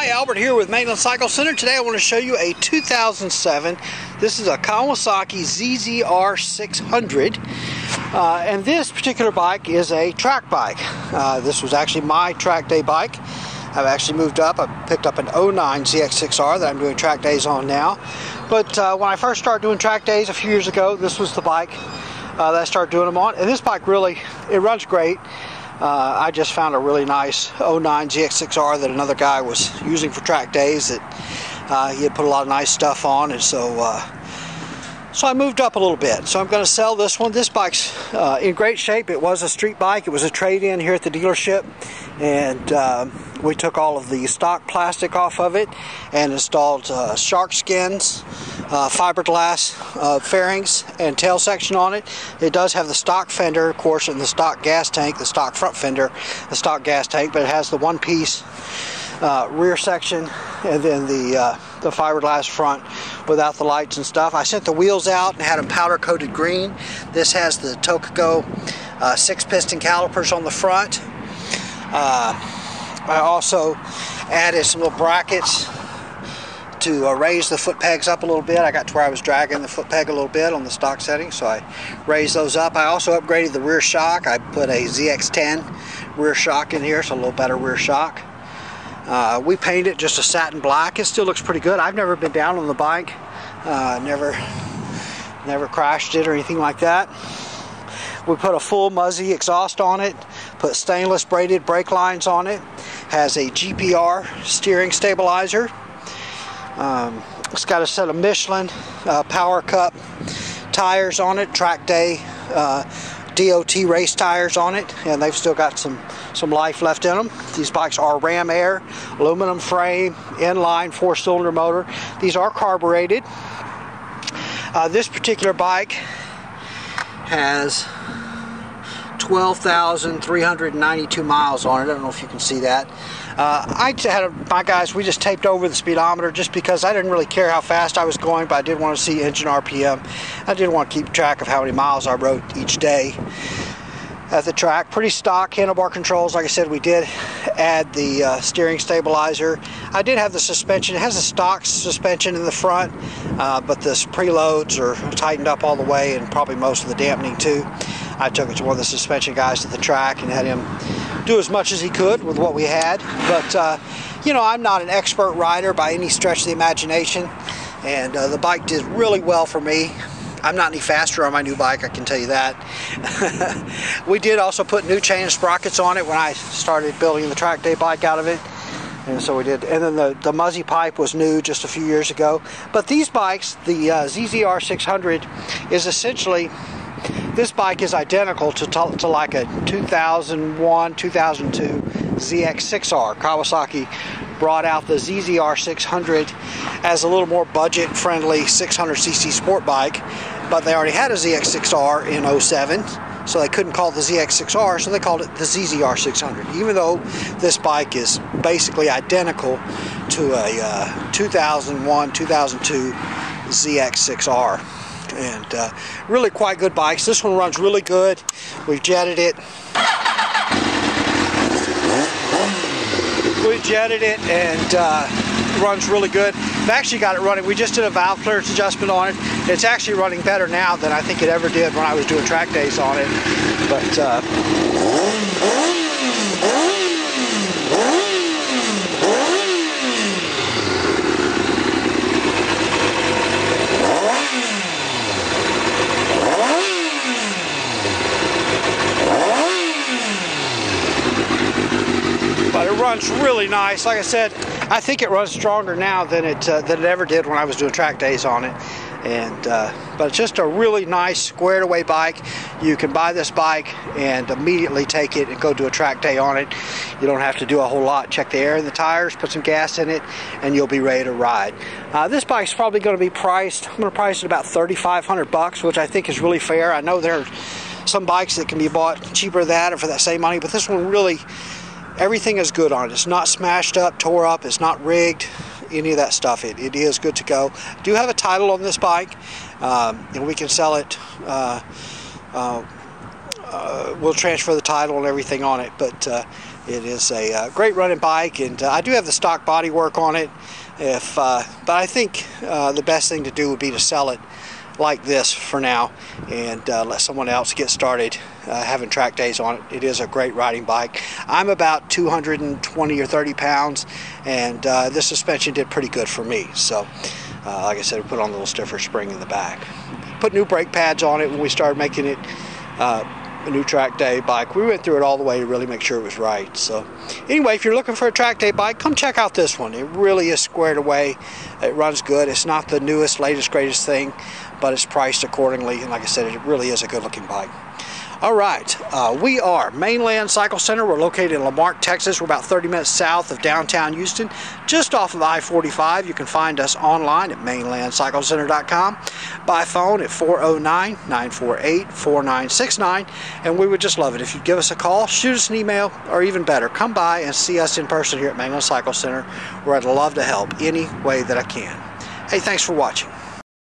Hi, Albert here with Mainland Cycle Center. Today I want to show you a 2007. This is a Kawasaki ZZR 600. And this particular bike is a track bike. This was actually my track day bike. I've actually moved up. I picked up an 09 ZX6R that I'm doing track days on now. But when I first started doing track days a few years ago, this was the bike that I started doing them on. And this bike really, it runs great. I just found a really nice 09 ZX6R that another guy was using for track days that he had put a lot of nice stuff on, and so I moved up a little bit. So I'm going to sell this one. This bike's in great shape. It was a street bike. It was a trade-in here at the dealership, and we took all of the stock plastic off of it and installed shark skins, fiberglass fairings and tail section on it. It does have the stock fender, of course, and the stock gas tank, the stock front fender, the stock gas tank, but it has the one-piece rear section and then the fiberglass front without the lights and stuff. I sent the wheels out and had them powder coated green. This has the Tokago 6-piston calipers on the front. I also added some little brackets to raise the foot pegs up a little bit. I got to where I was dragging the foot peg a little bit on the stock setting, so I raised those up. I also upgraded the rear shock. I put a ZX10 rear shock in here, so a little better rear shock. We painted it just a satin black. It still looks pretty good. I've never been down on the bike, never crashed it or anything like that. We put a full Muzzy exhaust on it, put stainless braided brake lines on it, has a GPR steering stabilizer. It's got a set of Michelin Power Cup tires on it, track day DOT race tires on it, and they've still got some life left in them. These bikes are Ram Air, aluminum frame, inline 4-cylinder motor. These are carbureted. This particular bike has 12,392 miles on it. I don't know if you can see that. I had my guys, we just taped over the speedometer just because I didn't really care how fast I was going, but I did want to see engine RPM. I did want to keep track of how many miles I rode each day at the track. Pretty stock handlebar controls. Like I said, we did add the steering stabilizer. I did have the suspension. It has a stock suspension in the front, but the preloads are tightened up all the way, and probably most of the dampening too. I took it to one of the suspension guys to the track and had him do as much as he could with what we had. But you know, I'm not an expert rider by any stretch of the imagination, and the bike did really well for me. I'm not any faster on my new bike, I can tell you that. We did also put new chain and sprockets on it when I started building the track day bike out of it. And so we did. And then the Muzzy pipe was new just a few years ago. But these bikes, the ZZR 600 is essentially, this bike is identical to like a 2001, 2002 ZX6R. Kawasaki brought out the ZZR 600 as a little more budget-friendly 600cc sport bike, but they already had a ZX6R in 07, so they couldn't call it the ZX6R, so they called it the ZZR 600, even though this bike is basically identical to a 2001, 2002 ZX6R. And really quite good bikes. This one runs really good. We've jetted it. We jetted it, and runs really good. We've actually got it running. We just did a valve clearance adjustment on it. It's actually running better now than I think it ever did when I was doing track days on it. But it runs really nice. Like I said, I think it runs stronger now than it ever did when I was doing track days on it. And but it's just a really nice squared away bike. You can buy this bike and immediately take it and go do a track day on it. You don't have to do a whole lot. Check the air in the tires, put some gas in it, and you'll be ready to ride. This bike's probably going to be priced, I'm going to price it about $3,500, which I think is really fair. I know there are some bikes that can be bought cheaper than that or for that same money, but this one really, everything is good on it. It's not smashed up, tore up, it's not rigged, any of that stuff. It is good to go. I do have a title on this bike, and we can sell it. We'll transfer the title and everything on it, but It is a great running bike, and I do have the stock body work on it. But I think the best thing to do would be to sell it like this for now, and let someone else get started having track days on it. It is a great riding bike. I'm about 220 or 30 pounds, and this suspension did pretty good for me. So like I said, we put on a little stiffer spring in the back. Put new brake pads on it when we started making it a new track day bike. We went through it all the way to really make sure it was right. So anyway, if you're looking for a track day bike, come check out this one. It really is squared away. It runs good. It's not the newest, latest, greatest thing, but it's priced accordingly, and like I said, it really is a good looking bike. All right, we are Mainland Cycle Center. We're located in Marque, Texas. We're about 30 minutes south of downtown Houston, just off of I-45. You can find us online at mainlandcyclecenter.com, by phone at 409-948-4969, and we would just love it if you'd give us a call, shoot us an email, or even better, come by and see us in person here at Mainland Cycle Center, where I'd love to help any way that I can. Hey, thanks for watching.